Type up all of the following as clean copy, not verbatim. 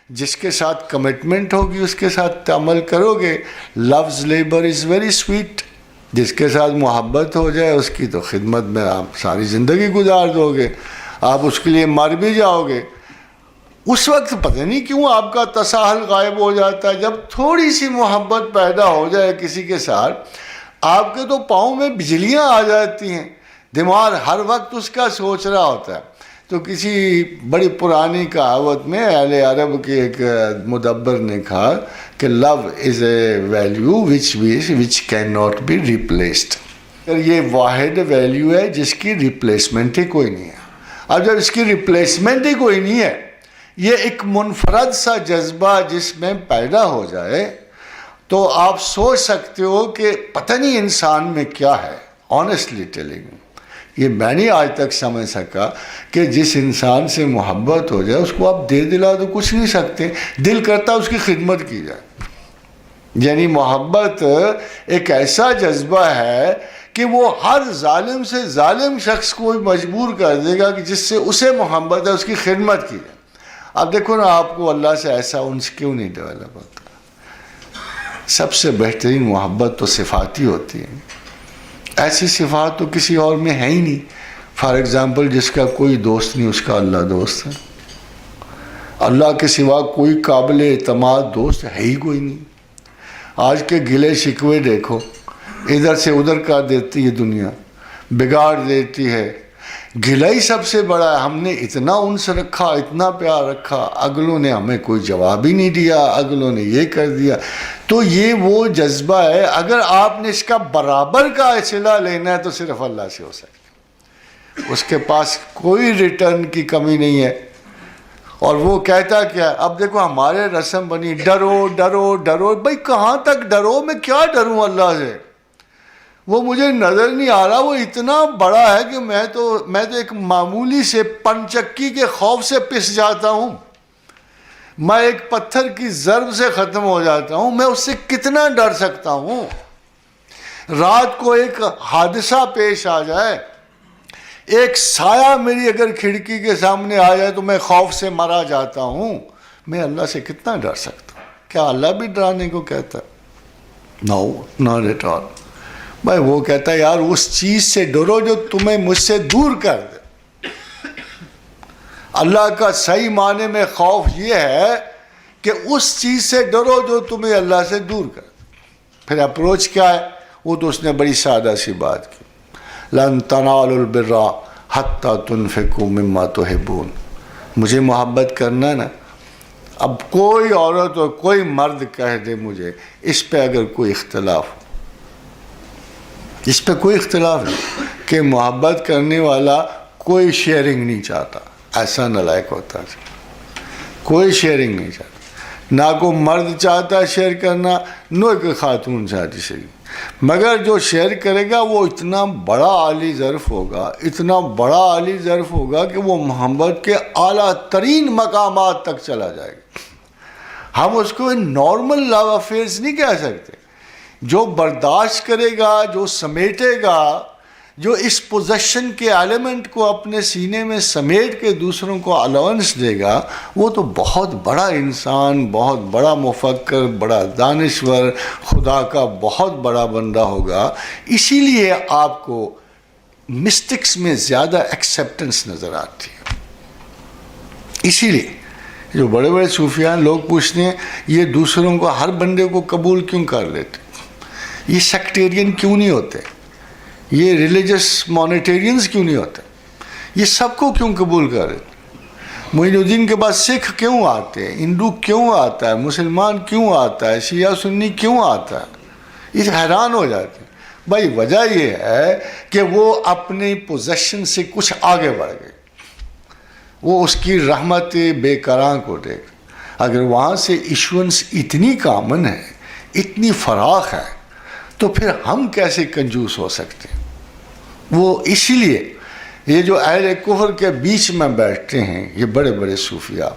جس کے ساتھ کمٹمنٹ ہوگی اس کے ساتھ عمل کرو گے. Lose labour is very sweet. جس کے ساتھ محبت ہو جائے اس کی تو خدمت میں آپ ساری زندگی گزار دو گے, آپ اس کے لیے مر بھی جاؤ گے. اس وقت پتہ نہیں کیوں آپ کا تساہل غائب ہو جاتا ہے. جب تھوڑی سی محبت پیدا ہو جائے کسی کے ساتھ, آپ کے تو پاؤں میں بجلیاں آ جاتی ہیں, دماغ ہر وقت اس کا سوچ رہا ہوتا ہے. تو کسی بڑی پرانی کہاوت میں اہل عرب کے ایک مدبر نے کہا کہ love is a value which can not be replaced. یہ واحد ویلیو ہے جس کی ریپلیسمنٹ ہی کوئی نہیں ہے. اب جب اس کی ریپلیسمنٹ ہی کوئی نہیں ہے, یہ ایک منفرد سا جذبہ جس میں پیدا ہو جائے, تو آپ سوچ سکتے ہو کہ پتہ نہیں انسان میں کیا ہے. آنیسٹلی ٹیلنگ, یہ میں نہیں آج تک سمجھ سکا کہ جس انسان سے محبت ہو جائے اس کو آپ دے دلا تو کچھ نہیں سکتے, دل کرتا اس کی خدمت کی جائے. یعنی محبت ایک ایسا جذبہ ہے کہ وہ ہر ظالم سے ظالم شخص کو مجبور کر دے گا کہ جس سے اسے محبت ہے اس کی خدمت کی جائے. اب دیکھو نا, آپ کو اللہ سے ایسا انس کیوں نہیں ڈیولپ ہوتا؟ سب سے بہترین محبت تو صفاتی ہوتی ہے. ایسی صفات تو کسی اور میں ہے ہی نہیں. فار ایگزامپل, جس کا کوئی دوست نہیں اس کا اللہ دوست ہے. اللہ کے سوا کوئی قابل اعتماد دوست ہے ہی کوئی نہیں. آج کے گلے شکوے دیکھو, ادھر سے ادھر کر دیتی ہے دنیا, بگاڑ دیتی ہے. گلہ ہی سب سے بڑا ہے. ہم نے اتنا انس رکھا, اتنا پیار رکھا, اگلوں نے ہمیں کوئی جواب ہی نہیں دیا, اگلوں نے یہ کر دیا. تو یہ وہ جذبہ ہے. اگر آپ نے اس کا برابر کا صلہ لینا ہے تو صرف اللہ سے ہو سکتا ہے. اس کے پاس کوئی ریٹرن کی کمی نہیں ہے. اور وہ کہتا کیا, اب دیکھو ہمارے رسم بنی ڈرو ڈرو ڈرو. بھائی کہاں تک ڈرو؟ میں کیا ڈروں اللہ سے؟ وہ مجھے نظر نہیں آ رہا. وہ اتنا بڑا ہے کہ میں تو ایک معمولی سے پنچکی کے خوف سے پس جاتا ہوں. میں ایک پتھر کی ضرب سے ختم ہو جاتا ہوں. میں اس سے کتنا ڈر سکتا ہوں؟ رات کو ایک حادثہ پیش آ جائے, ایک سایہ میری اگر کھڑکی کے سامنے آ جائے تو میں خوف سے مرا جاتا ہوں. میں اللہ سے کتنا ڈر سکتا ہوں؟ کیا اللہ بھی ڈرانے کو کہتا؟ نو, ناٹ ایٹ آل. بھائی وہ کہتا ہے یار اس چیز سے ڈرو جو تمہیں مجھ سے دور کر دے. اللہ کا صحیح معنی میں خوف یہ ہے کہ اس چیز سے ڈرو جو تمہیں اللہ سے دور کر دے. پھر اپروچ کیا ہے؟ وہ تو اس نے بڑی سادہ سی بات کی, لن تنالوا البر حتی تنفقوا مما تحبون. مجھے محبت کرنا نا, اب کوئی عورت اور کوئی مرد کہہ دے مجھے, اس پہ اگر کوئی اختلاف ہو, اس پہ کوئی اختلاف نہیں کہ محبت کرنے والا کوئی شیئرنگ نہیں چاہتا, ایسا نالائق ہوتا ہے. کوئی شیئرنگ نہیں چاہتا, نہ کوئی مرد چاہتا شیئر کرنا, نہ کوئی خاتون چاہتی شیئرنگ. مگر جو شیئر کرے گا وہ اتنا بڑا عالی ظرف ہوگا, اتنا بڑا عالی ظرف ہوگا کہ وہ محبت کے اعلیٰ ترین مقامات تک چلا جائے گا. ہم اس کو نارمل لو افیئرز نہیں کہہ سکتے. جو برداشت کرے گا, جو سمیٹے گا, جو اس پوزیشن کے ایلیمنٹ کو اپنے سینے میں سمیٹ کے دوسروں کو الاؤنس دے گا, وہ تو بہت بڑا انسان, بہت بڑا مفکر, بڑا دانشور, خدا کا بہت بڑا بندہ ہوگا. اسی لیے آپ کو مسٹکس میں زیادہ ایکسیپٹنس نظر آتی ہے. اسی لیے جو بڑے بڑے صوفیان لوگ پوچھتے ہیں یہ دوسروں کو, ہر بندے کو قبول کیوں کر لیتے, یہ سیکٹیرین کیوں نہیں ہوتے, یہ ریلیجس مانیٹیرینز کیوں نہیں ہوتے, یہ سب کو کیوں قبول کر رہے؟ معین الدین کے بعد سکھ کیوں آتے ہیں, ہندو کیوں آتا ہے, مسلمان کیوں آتا ہے, شیعہ سنی کیوں آتا ہے؟ یہ حیران ہو جاتے ہیں. بھائی وجہ یہ ہے کہ وہ اپنی پوزیشن سے کچھ آگے بڑھ گئے, وہ اس کی رحمت بے کراں کو دیکھ. اگر وہاں سے ایشوئنس اتنی کامن ہے, اتنی فراخ ہے, تو پھر ہم کیسے کنجوس ہو سکتے ہیں؟ وہ اسی لیے یہ جو اہل کفر کے بیچ میں بیٹھتے ہیں, یہ بڑے بڑے صوفیاء,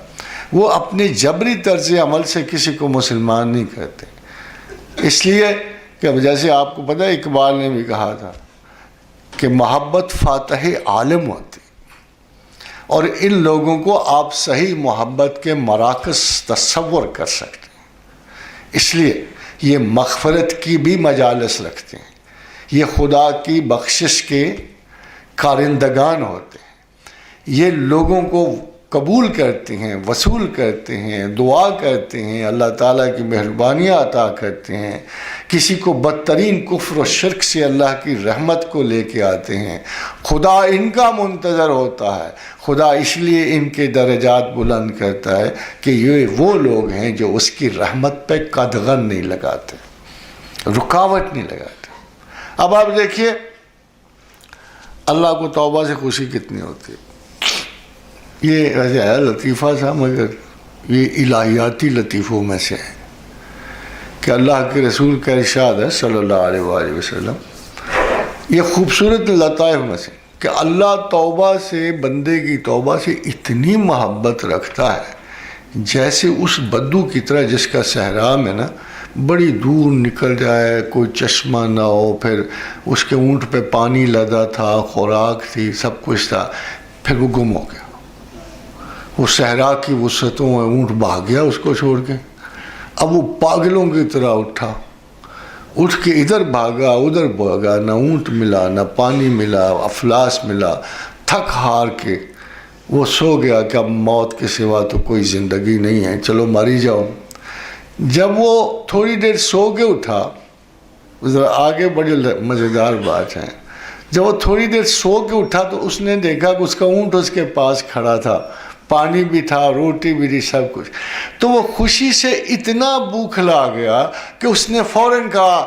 وہ اپنے جبری طرز عمل سے کسی کو مسلمان نہیں کرتے. اس لیے کہ جیسے آپ کو پتہ ہے اقبال نے بھی کہا تھا کہ محبت فاتح عالم ہوتی. اور ان لوگوں کو آپ صحیح محبت کے مراکز تصور کر سکتے ہیں۔ اس لیے یہ مغفرت کی بھی مجالس رکھتے ہیں، یہ خدا کی بخشش کے کارندگان ہوتے ہیں، یہ لوگوں کو قبول کرتے ہیں، وصول کرتے ہیں، دعا کرتے ہیں، اللہ تعالیٰ کی مہربانیاں عطا کرتے ہیں، کسی کو بدترین کفر و شرک سے اللہ کی رحمت کو لے کے آتے ہیں۔ خدا ان کا منتظر ہوتا ہے، خدا اس لیے ان کے درجات بلند کرتا ہے کہ یہ وہ لوگ ہیں جو اس کی رحمت پہ قدغن نہیں لگاتے، رکاوٹ نہیں لگاتے۔ اب آپ دیکھیے اللہ کو توبہ سے خوشی کتنی ہوتی ہے۔ یہ ویسے ہے لطیفہ تھا، مگر یہ الہیاتی لطیفوں میں سے ہے کہ اللہ کے رسول کا ارشاد ہے صلی اللہ علیہ وآلہ وسلم، یہ خوبصورت لطائف میں سے کہ اللہ توبہ سے، بندے کی توبہ سے اتنی محبت رکھتا ہے جیسے اس بدو کی طرح جس کا صحرا میں نا بڑی دور نکل جائے، کوئی چشمہ نہ ہو، پھر اس کے اونٹ پہ پانی لدا تھا، خوراک تھی، سب کچھ تھا، پھر وہ گم ہو گیا۔ وہ صحرا کی وسعتوں میں اونٹ بھاگ گیا اس کو چھوڑ کے، اب وہ پاگلوں کی طرح اٹھا، اٹھ کے ادھر بھاگا ادھر بھاگا، نہ اونٹ ملا نہ پانی ملا، افلاس ملا، تھک ہار کے وہ سو گیا کہ اب موت کے سوا تو کوئی زندگی نہیں ہے، چلو ماری جاؤ۔ جب وہ تھوڑی دیر سو کے اٹھا، ذرا آگے بڑی مزیدار بات ہے، جب وہ تھوڑی دیر سو کے اٹھا تو اس نے دیکھا کہ اس کا اونٹ اس کے پاس کھڑا تھا، پانی بھی تھا، روٹی بھی تھی، سب کچھ۔ تو وہ خوشی سے اتنا بوکھلا گیا کہ اس نے فوراً کہا،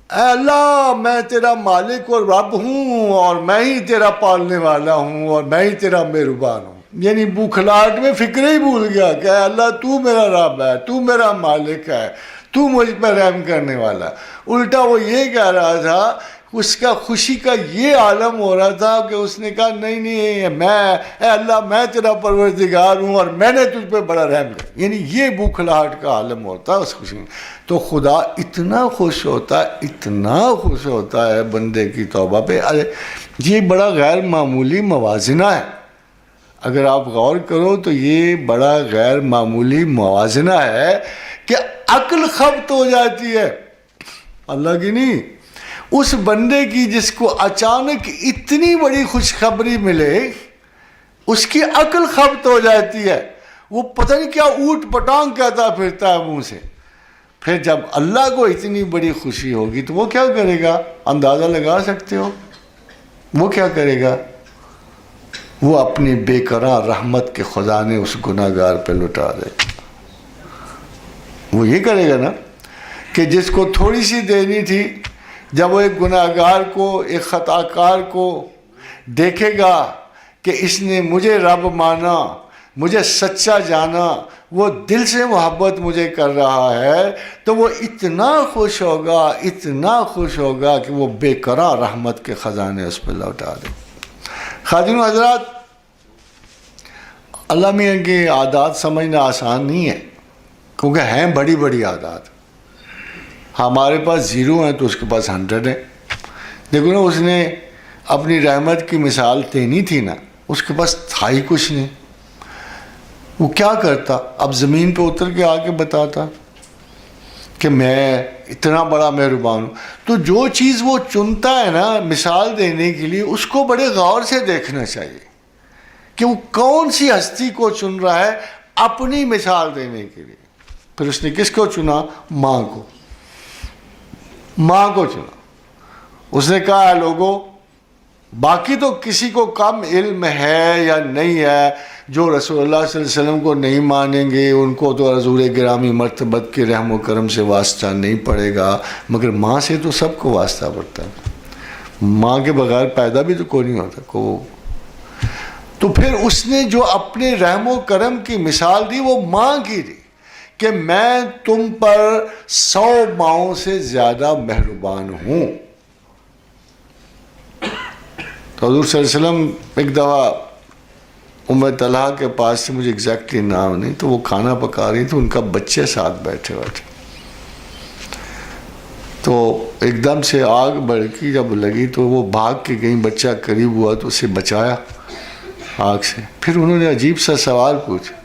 اے اللہ میں تیرا مالک اور رب ہوں، اور میں ہی تیرا پالنے والا ہوں، اور میں ہی تیرا مہربان ہوں۔ یعنی بوکھلاہٹ میں فکر ہی بھول گیا کہ اے اللہ تو میرا رب ہے، تو میرا مالک ہے، تو مجھ پہ رحم کرنے والا۔ الٹا وہ یہ کہہ رہا تھا، اس کا خوشی کا یہ عالم ہو رہا تھا کہ اس نے کہا نہیں اے اللہ میں تیرا پروردگار ہوں اور میں نے تجھ پہ بڑا رحم کیا۔ یعنی یہ بوکھلاہٹ کا عالم ہوتا ہے اس خوشی میں۔ تو خدا اتنا خوش ہوتا ہے، اتنا خوش ہوتا ہے بندے کی توبہ پہ۔ یہ بڑا غیر معمولی موازنہ ہے، اگر آپ غور کرو تو یہ بڑا غیر معمولی موازنہ ہے کہ عقل خبت ہو جاتی ہے، اللہ کی نہیں، اس بندے کی جس کو اچانک اتنی بڑی خوشخبری ملے، اس کی عقل خبت ہو جاتی ہے، وہ پتہ نہیں کیا اوٹ پٹانگ کہتا پھرتا ہے منہ سے۔ پھر جب اللہ کو اتنی بڑی خوشی ہوگی تو وہ کیا کرے گا؟ اندازہ لگا سکتے ہو وہ کیا کرے گا؟ وہ اپنی بے قرار رحمت کے خزانے اس گناہ گار پہ لٹا دے گا۔ وہ یہ کرے گا نا کہ جس کو تھوڑی سی دینی تھی، جب وہ ایک گناہ گار کو، ایک خطا کار کو دیکھے گا کہ اس نے مجھے رب مانا، مجھے سچا جانا، وہ دل سے محبت مجھے کر رہا ہے، تو وہ اتنا خوش ہوگا، اتنا خوش ہوگا کہ وہ بے قرار رحمت کے خزانے اس پہ لوٹا دے۔ خادم حضرات، اللہ میاں کی عادات سمجھنا آسان نہیں ہے، کیونکہ ہیں بڑی بڑی عادات۔ ہمارے پاس 0 ہیں تو اس کے پاس 100 ہیں۔ دیکھو نا، اس نے اپنی رحمت کی مثال دینی تھی نا، اس کے پاس تھا ہی کچھ نہیں۔ وہ کیا کرتا؟ اب زمین پہ اتر کے آ کے بتاتا کہ میں اتنا بڑا مہربان ہوں۔ تو جو چیز وہ چنتا ہے نا مثال دینے کے لیے، اس کو بڑے غور سے دیکھنا چاہیے کہ وہ کون سی ہستی کو چن رہا ہے اپنی مثال دینے کے لیے۔ پھر اس نے کس کو چنا؟ ماں کو۔ ماں کو چنا۔ اس نے کہا لوگوں، باقی تو کسی کو کم علم ہے یا نہیں ہے، جو رسول اللہ صلی اللہ علیہ وسلم کو نہیں مانیں گے ان کو تو حضور گرامی مرتبت کے رحم و کرم سے واسطہ نہیں پڑے گا، مگر ماں سے تو سب کو واسطہ پڑتا ہے۔ ماں کے بغیر پیدا بھی تو کوئی نہیں ہوتا کو۔ تو پھر اس نے جو اپنے رحم و کرم کی مثال دی وہ ماں کی دی کہ میں تم پر 100 ماؤں سے زیادہ مہربان ہوں۔ تو حضور صلی اللہ علیہ وسلم ایک دفعہ ام طلحہ کے پاس سے، مجھے ایگزیکٹلی نام نہیں، تو وہ کھانا پکا رہی تو ان کا بچے ساتھ بیٹھے ہوئے تھے، تو ایک دم سے آگ بڑکی جب لگی تو وہ بھاگ کے کہیں، بچہ قریب ہوا تو اسے بچایا، آنکھ سے. پھر انہوں نے عجیب سا سوال پوچھا.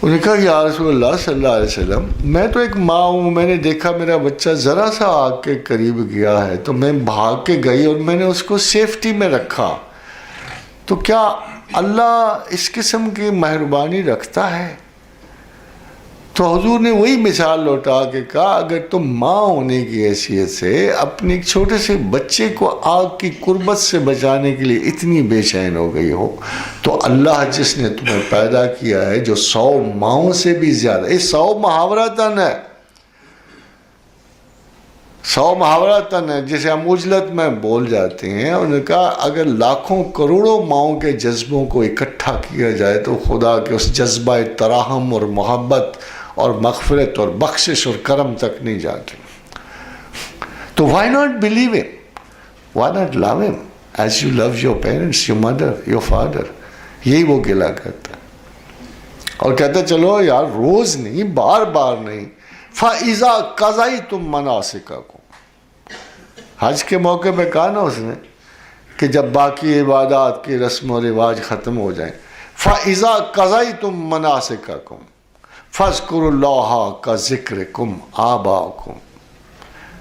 انہوں نے کہا کہ یا رسول اللہ صلی اللہ علیہ وسلم میں تو ایک ماں ہوں, میں نے دیکھا میرا بچہ ذرا سا آگ کے قریب گیا ہے تو میں بھاگ کے گئی اور میں نے اس کو سیفٹی میں رکھا, تو کیا اللہ اس قسم کی مہربانی رکھتا ہے؟ تو حضور نے وہی مثال لوٹا کے کہا اگر تم ماں ہونے کی حیثیت سے اپنے ایک چھوٹے سے بچے کو آگ کی قربت سے بچانے کے لیے اتنی بے چین ہو گئی ہو, تو اللہ جس نے تمہیں پیدا کیا ہے جو 100 ماؤں سے بھی زیادہ, یہ 100 محاورہ تن ہے, 100 محاورہ تن ہے جسے ہم عجلت میں بول جاتے ہیں. انہوں نے کہا اگر لاکھوں کروڑوں ماؤں کے جذبوں کو اکٹھا کیا جائے تو خدا کے اس جذبہ ترحم اور محبت اور مغفرت اور بخشش اور کرم تک نہیں جاتے. تو why not believe him? Why not love him as you love your parents, your mother, your father? یہی وہ گلا کرتا اور کہتا چلو یار روز نہیں, بار بار نہیں. فَإِذَا قَضَيْتُم مَنَاسِكَكُمْ, حج کے موقع پہ کہا نا اس نے کہ جب باقی عبادات کی رسم و رواج ختم ہو جائیں, فَإِذَا قَضَيْتُم مَنَاسِكَكُمْ فَاذْكُرُوا اللَّهَ كَذِكْرِكُمْ آبَاءَكُمْ,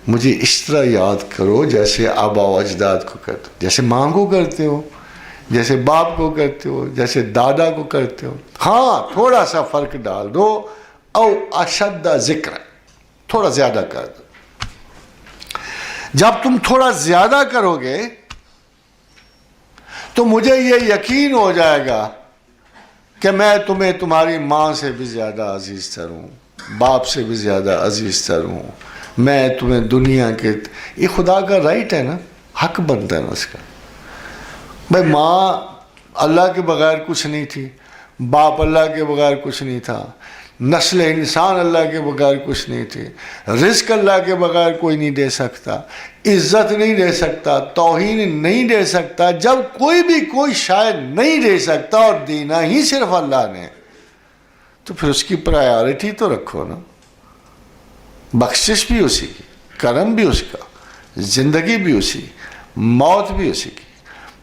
مجھے اس طرح یاد کرو جیسے آبا و اجداد کو کرتے ہو, جیسے ماں کو کرتے ہو, جیسے باپ کو کرتے ہو, جیسے دادا کو کرتے ہو. ہاں تھوڑا سا فرق ڈال دو, او اشد ذکر, تھوڑا زیادہ کر دو. جب تم تھوڑا زیادہ کرو گے تو مجھے یہ یقین ہو جائے گا کہ میں تمہیں تمہاری ماں سے بھی زیادہ عزیز تر ہوں, باپ سے بھی زیادہ عزیز تر ہوں. میں تمہیں دنیا کے, یہ خدا کا رائٹ ہے نا, حق بنتا ہے نا اس کا. بھائی ماں اللہ کے بغیر کچھ نہیں تھی, باپ اللہ کے بغیر کچھ نہیں تھا, نسل انسان اللہ کے بغیر کچھ نہیں تھی, رزق اللہ کے بغیر کوئی نہیں دے سکتا, عزت نہیں دے سکتا, توہین نہیں دے سکتا. جب کوئی بھی کوئی شاید نہیں دے سکتا اور دینا ہی صرف اللہ نے, تو پھر اس کی پرائیورٹی تو رکھو نا. بخشش بھی اسی کی, کرم بھی اس کا, زندگی بھی اسی, موت بھی اسی کی,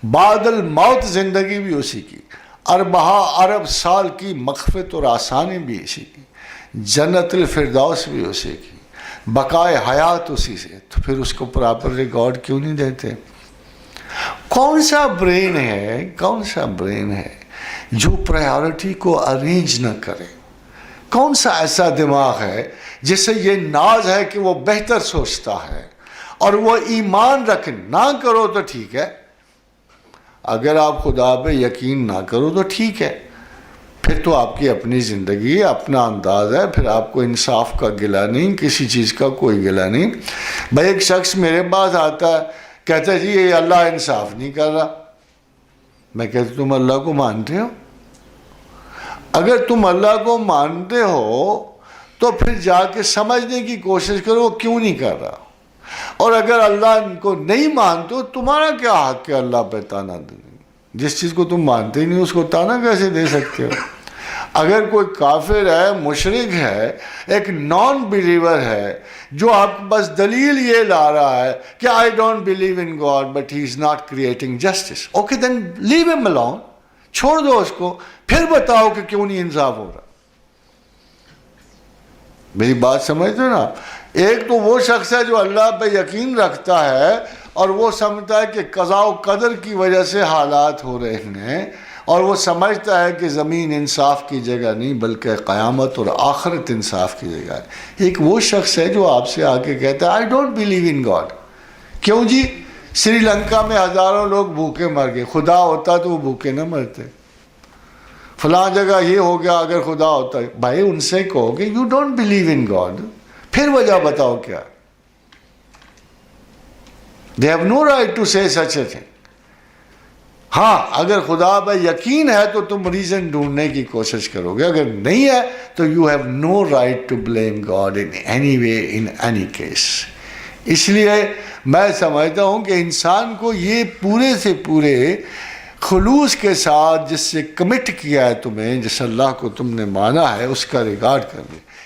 بعد الموت زندگی بھی اسی کی, ارب سال کی مغفرت اور آسانی بھی اسی کی, جنت الفردوس بھی اسی کی, بقائے حیات اسی سے. تو پھر اس کو پراپر ریکارڈ کیوں نہیں دیتے؟ کون سا برین ہے جو پرائیورٹی کو ارینج نہ کرے؟ کون سا ایسا دماغ ہے جس سے یہ ناز ہے کہ وہ بہتر سوچتا ہے اور وہ ایمان رکھ نہ کرو تو ٹھیک ہے, اگر آپ خدا پہ یقین نہ کرو تو ٹھیک ہے, پھر تو آپ کی اپنی زندگی, اپنا انداز ہے, پھر آپ کو انصاف کا گلہ نہیں, کسی چیز کا کوئی گلہ نہیں. بھائی ایک شخص میرے پاس آتا ہے, کہتا ہے جی یہ اللہ انصاف نہیں کر رہا. میں کہتا تم اللہ کو مانتے ہو؟ اگر تم اللہ کو مانتے ہو تو پھر جا کے سمجھنے کی کوشش کرو وہ کیوں نہیں کر رہا, اور اگر اللہ کو نہیں مانتے ہو تمہارا کیا حق ہے اللہ پہ تانا دینے؟ جس چیز کو تم مانتے ہی نہیں اس کو تانا کیسے دے سکتے ہو؟ اگر کوئی کافر ہے, مشرک ہے, ایک نان بلیور ہے, جو آپ کے پاس دلیل یہ لا رہا ہے کہ I don't believe in God but he is not creating justice, okay then leave him alone, چھوڑ دو اس کو, پھر بتاؤ کہ کیوں نہیں انصاف ہو رہا. میری بات سمجھتے ہو نا؟ ایک تو وہ شخص ہے جو اللہ پہ یقین رکھتا ہے اور وہ سمجھتا ہے کہ قضاء و قدر کی وجہ سے حالات ہو رہے ہیں, اور وہ سمجھتا ہے کہ زمین انصاف کی جگہ نہیں بلکہ قیامت اور آخرت انصاف کی جگہ ہے. ایک وہ شخص ہے جو آپ سے آ کے کہتا ہے I don't believe in God. کیوں جی؟ سری لنکا میں ہزاروں لوگ بھوکے مر گئے, خدا ہوتا تو وہ بھوکے نہ مرتے. فلاں جگہ یہ ہو گیا, اگر خدا ہوتا. بھائی ان سے کہو گے you don't believe in God, پھر وجہ بتاؤ کیا. They have no right to say such a thing. ہاں اگر خدا پہ یقین ہے تو تم ریزن ڈھونڈنے کی کوشش کرو گے, اگر نہیں ہے تو you have no right to blame God in any way, in any case. اس لیے میں سمجھتا ہوں کہ انسان کو یہ پورے سے پورے خلوص کے ساتھ جس سے کمٹ کیا ہے تمہیں, جس اللہ کو تم نے مانا ہے, اس کا ریگارڈ کرنے.